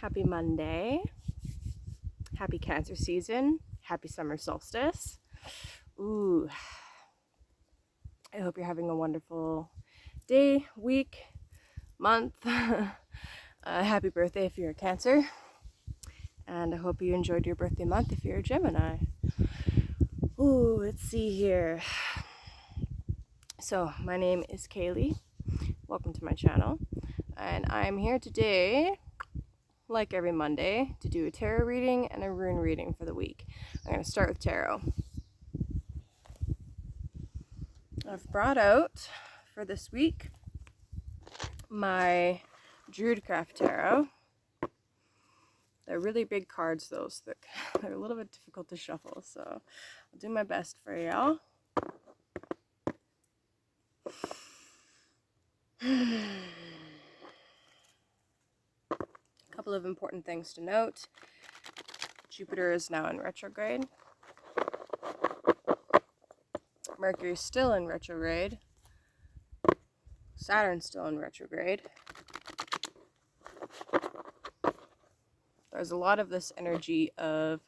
Happy Monday. Happy Cancer season. Happy summer solstice. Ooh. I hope you're having a wonderful day, week, month. Happy birthday if you're a Cancer. And I hope you enjoyed your birthday month if you're a Gemini. Ooh, let's see here. So, my name is Kayleigh. Welcome to my channel. And I'm here today, like every Monday, to do a tarot reading and a rune reading for the week. I'm going to start with tarot. I've brought out for this week my Druidcraft Tarot. They're really big cards, those. They're a little bit difficult to shuffle, so I'll do my best for y'all. A couple of important things to note. Jupiter is now in retrograde. Mercury is still in retrograde. Saturn's still in retrograde. There's a lot of this energy of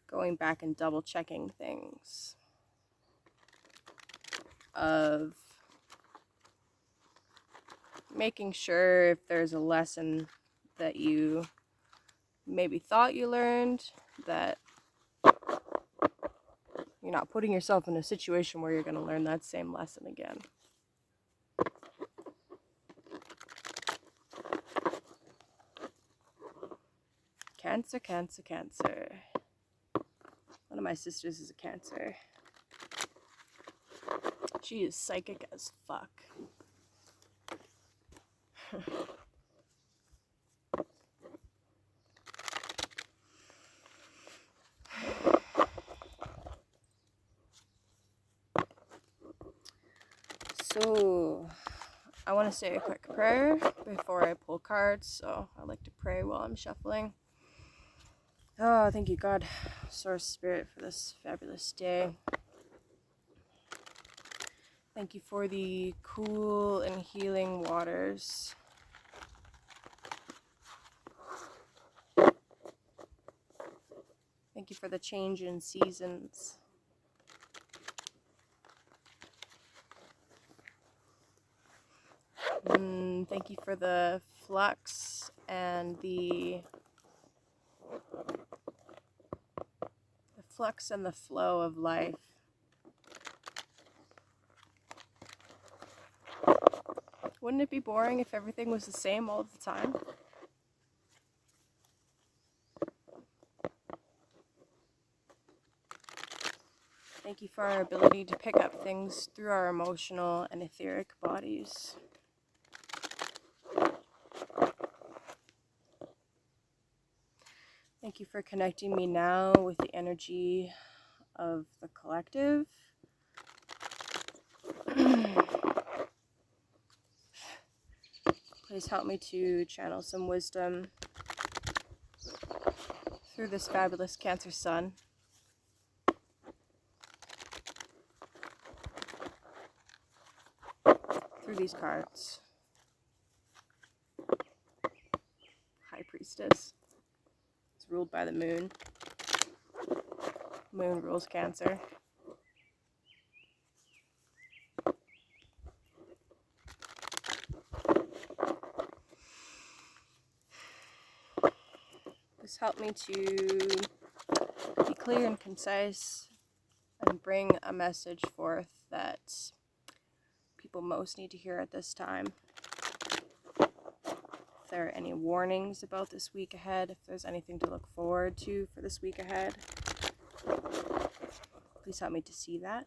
going back and double checking things. Of making sure if there's a lesson that you maybe thought you learned, that you're not putting yourself in a situation where you're going to learn that same lesson again. Cancer, Cancer, Cancer. One of my sisters is a Cancer. She is psychic as fuck. So, I want to say a quick prayer before I pull cards, so I like to pray while I'm shuffling. Oh, thank you, God, Source Spirit, for this fabulous day. Thank you for the cool and healing waters. Thank you for the change in seasons. Thank you for the flux and the flow of life. Wouldn't it be boring if everything was the same all the time? Thank you for our ability to pick up things through our emotional and etheric bodies. Thank you for connecting me now with the energy of the collective. Please help me to channel some wisdom through this fabulous Cancer sun. Through these cards. High Priestess. It's ruled by the moon. Moon rules Cancer. Please help me to be clear and concise and bring a message forth that people most need to hear at this time. If there are any warnings about this week ahead, if there's anything to look forward to for this week ahead, please help me to see that.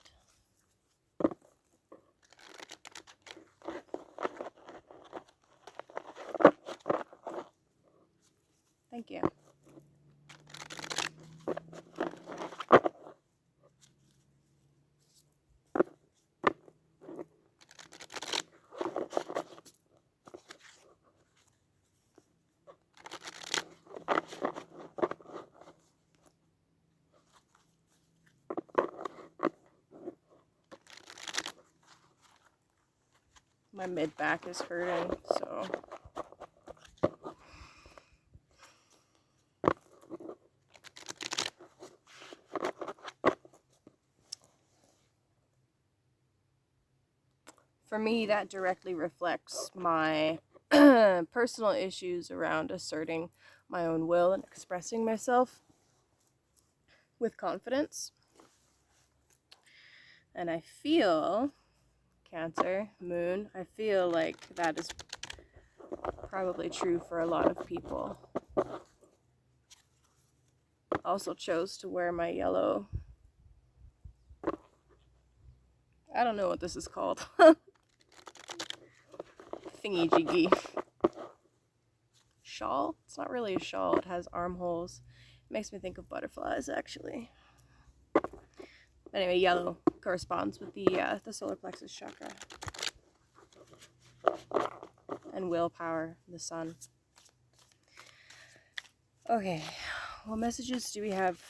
Thank you. My mid back is hurting, so me, that directly reflects my personal issues around asserting my own will and expressing myself with confidence. And I feel, Cancer, Moon, I feel like that is probably true for a lot of people. Also chose to wear my yellow, I don't know what this is called, thingy jiggy shawl. It's not really a shawl, it has armholes. It makes me think of butterflies, actually. Anyway, yellow corresponds with the solar plexus chakra and willpower, the sun. Okay, what messages do we have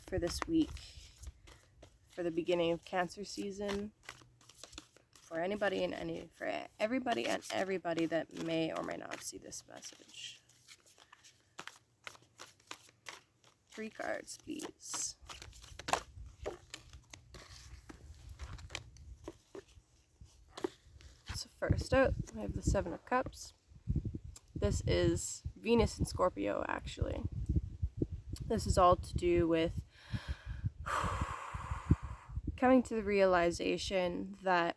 for this week, for the beginning of Cancer season, for anybody and for everybody and everybody that may or may not see this message? 3 cards, please. So first out, I have the 7 of Cups. This is Venus in Scorpio, actually. This is all to do with coming to the realization that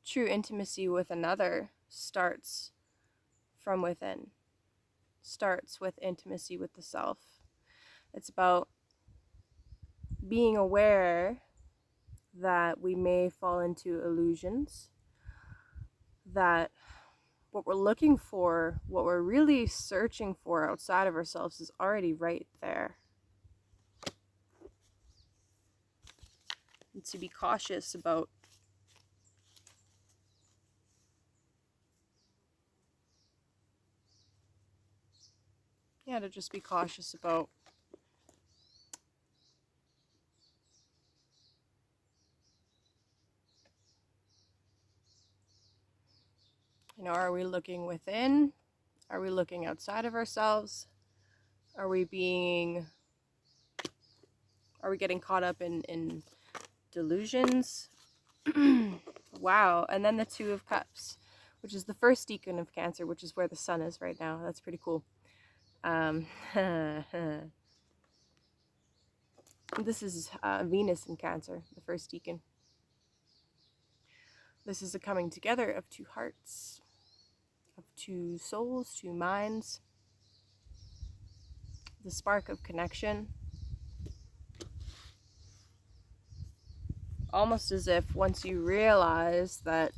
true intimacy with another starts from within, starts with intimacy with the self. It's about being aware that we may fall into illusions, that what we're looking for, what we're really searching for outside of ourselves is already right there. And to be cautious about to just be cautious about are we looking within? Are we looking outside of ourselves? Are we getting caught up in delusions? Wow. And then the 2 of Cups, which is the first decan of Cancer, which is where the sun is right now. That's pretty cool. This is Venus in Cancer, the first decan. This is a coming together of 2 hearts, of 2 souls, 2 minds. The spark of connection. Almost as if once you realize that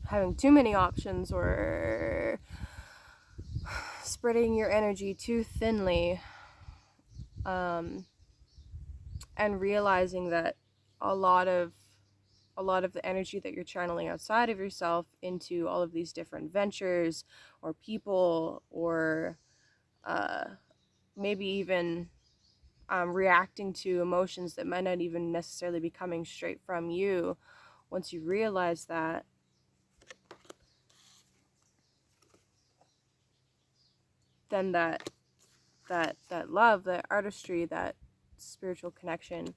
having too many options or spreading your energy too thinly, and realizing that a lot of the energy that you're channeling outside of yourself into all of these different ventures or people or maybe even reacting to emotions that might not even necessarily be coming straight from you. Once you realize that, then that love, that artistry, that spiritual connection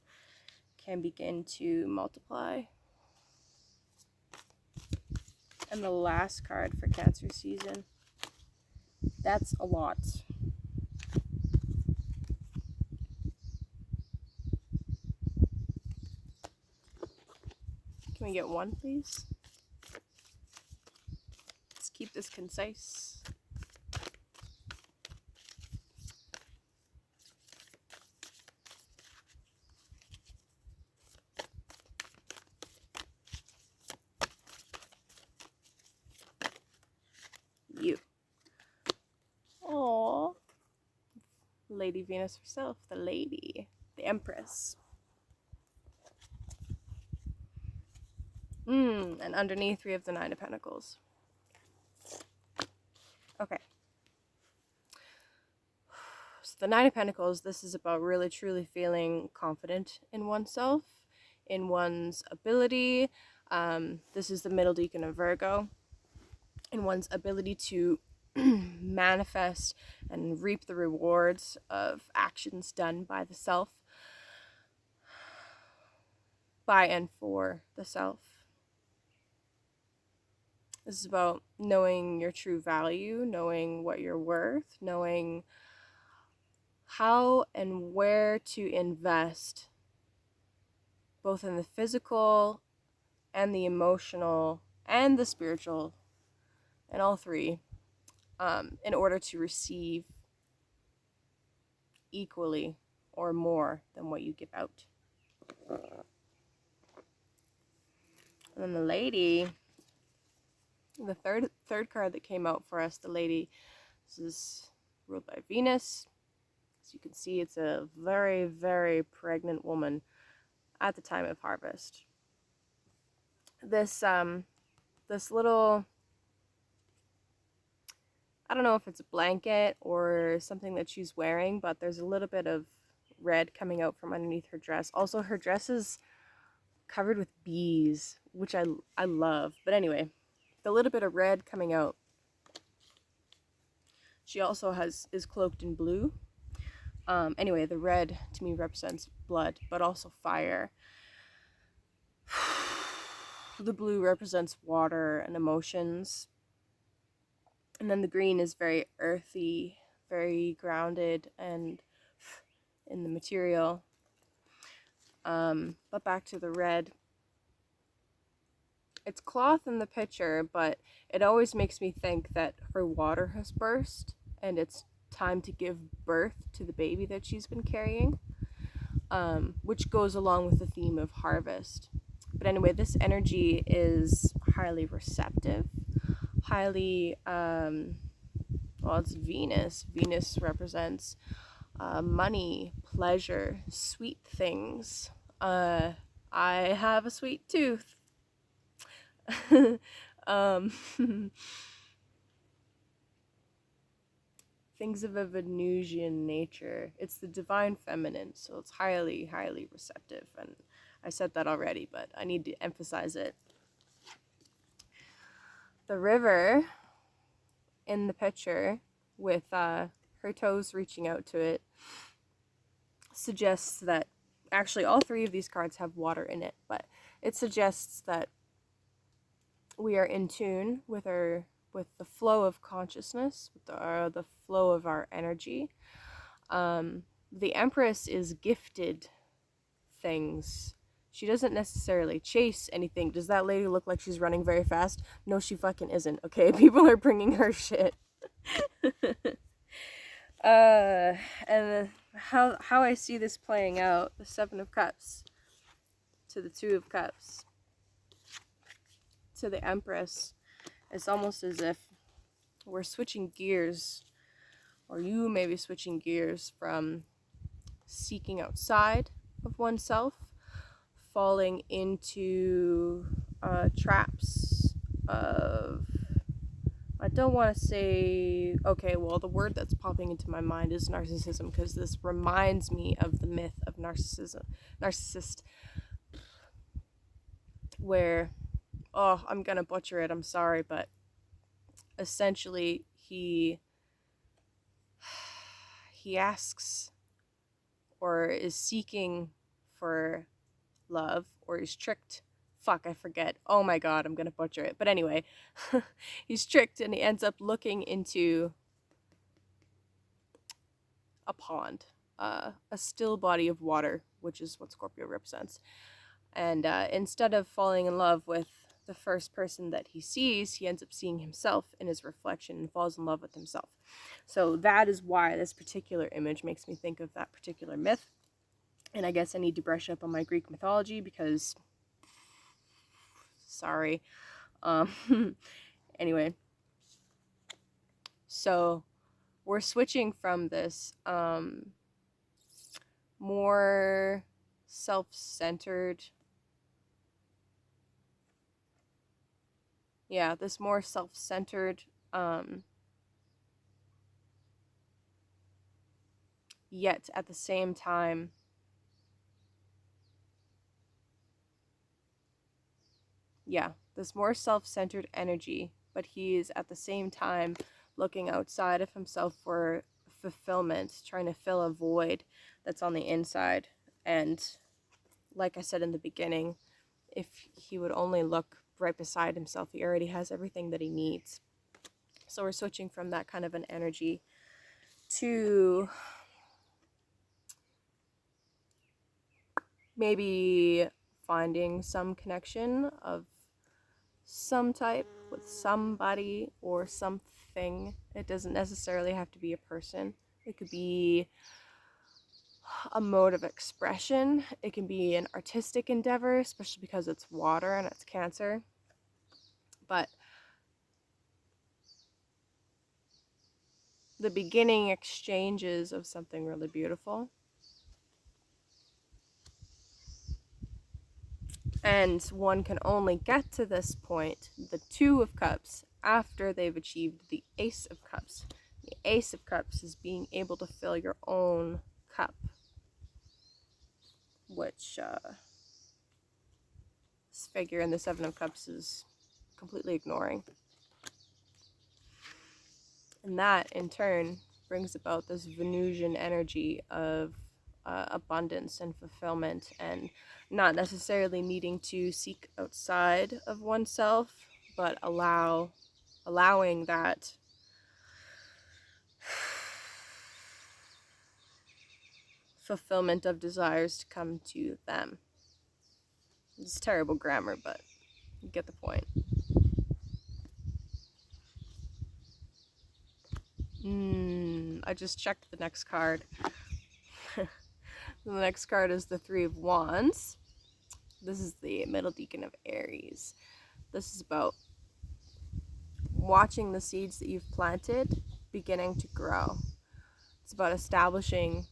can begin to multiply. And the last card for Cancer season. That's a lot. Can we get 1, please? Let's keep this concise. You. Aww. Lady Venus herself, the lady, the Empress. And underneath we have the 9 of Pentacles. Okay. So the 9 of Pentacles, this is about really truly feeling confident in oneself, in one's ability. This is the middle decan of Virgo. In one's ability to manifest and reap the rewards of actions done by the self, by and for the self. This is about knowing your true value, knowing what you're worth, knowing how and where to invest, both in the physical and the emotional and the spiritual, and all three, in order to receive equally or more than what you give out. And then the lady, the third card that came out for us, the lady, this is ruled by Venus. As you can see, it's a very, very pregnant woman at the time of harvest. This little, I don't know if it's a blanket or something that she's wearing, but there's a little bit of red coming out from underneath her dress. Also, her dress is covered with bees, which I love. But anyway, the little bit of red coming out. She also is cloaked in blue. Anyway, the red to me represents blood, but also fire. The blue represents water and emotions. And then the green is very earthy, very grounded and in the material. But back to the red. It's cloth in the picture, but it always makes me think that her water has burst and it's time to give birth to the baby that she's been carrying, which goes along with the theme of harvest. But anyway, this energy is highly receptive, highly, well, it's Venus. Venus represents money, pleasure, sweet things. I have a sweet tooth. Things of a Venusian nature. It's the divine feminine, so it's highly, highly receptive. And I said that already, but I need to emphasize it. The river in the picture with her toes reaching out to it suggests that, actually all three of these cards have water in it, but it suggests that we are in tune with the flow of consciousness, with the flow of our energy. The Empress is gifted things. She doesn't necessarily chase anything. Does that lady look like she's running very fast? No, she fucking isn't, okay? People are bringing her shit. And how I see this playing out, the Seven of Cups to the Two of Cups to the Empress, it's almost as if we're switching gears, or you may be switching gears from seeking outside of oneself, falling into traps of, I don't want to say, okay, well, the word that's popping into my mind is narcissism, because this reminds me of the myth of narcissist, where, oh, I'm gonna butcher it, I'm sorry, but essentially he asks or is seeking for love, or is tricked. Fuck, I forget. Oh my god, I'm gonna butcher it. But anyway, he's tricked and he ends up looking into a pond, a still body of water, which is what Scorpio represents. And instead of falling in love with the first person that he sees, he ends up seeing himself in his reflection and falls in love with himself. So that is why this particular image makes me think of that particular myth. And I guess I need to brush up on my Greek mythology because, sorry. Anyway, so we're switching from this more self-centered, this more self-centered, yet at the same time this more self-centered energy, but he is at the same time looking outside of himself for fulfillment, trying to fill a void that's on the inside. And like I said in the beginning, if he would only look right beside himself. He already has everything that he needs. So we're switching from that kind of an energy to maybe finding some connection of some type with somebody or something. It doesn't necessarily have to be a person. It could be a mode of expression. It can be an artistic endeavor, especially because it's water and it's Cancer. But the beginning exchanges of something really beautiful. And one can only get to this point, the Two of Cups, after they've achieved the Ace of Cups. The Ace of Cups is being able to fill your own cup, which this figure in the Seven of Cups is completely ignoring. And that, in turn, brings about this Venusian energy of abundance and fulfillment, and not necessarily needing to seek outside of oneself, but allowing that fulfillment of desires to come to them. It's terrible grammar, but you get the point. I just checked the next card. The next card is the Three of Wands. This is the Middle Decan of Aries. This is about watching the seeds that you've planted beginning to grow. It's about starting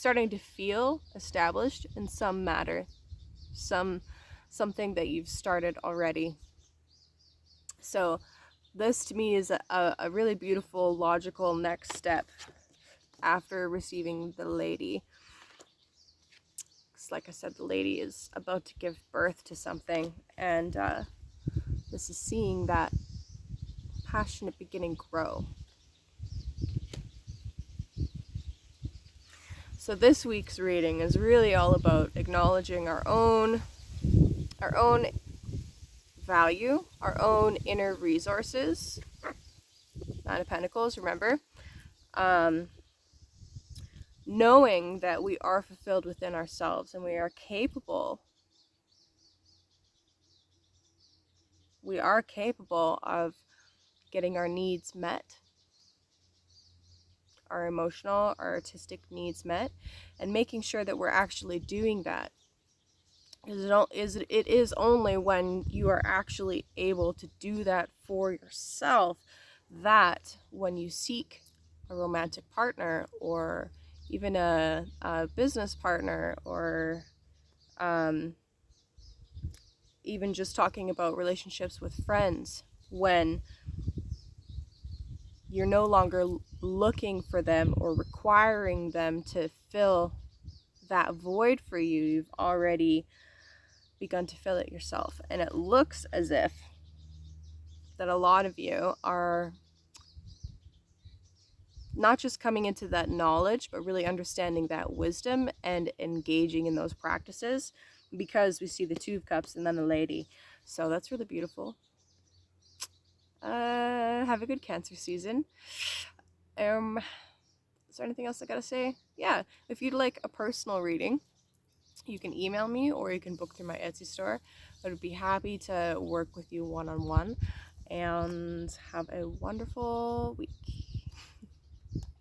to feel established in some matter, something that you've started already. So this to me is a really beautiful, logical next step after receiving the Lady. Because like I said, the Lady is about to give birth to something, and this is seeing that passionate beginning grow. So this week's reading is really all about acknowledging our own value, our own inner resources. Nine of Pentacles, remember. Knowing that we are fulfilled within ourselves and we are capable of getting our needs met, our emotional, our artistic needs met, and making sure that we're actually doing that. It is only when you are actually able to do that for yourself that when you seek a romantic partner, or even a business partner, or even just talking about relationships with friends, when you're no longer looking for them or requiring them to fill that void for you, you've already begun to fill it yourself. And it looks as if that a lot of you are not just coming into that knowledge, but really understanding that wisdom and engaging in those practices, because we see the Two of Cups and then the Lady. So that's really beautiful. Have a good Cancer season. Is there anything else I gotta say? Yeah, if you'd like a personal reading, you can email me or you can book through my Etsy store. I would be happy to work with you one-on-one. And have a wonderful week.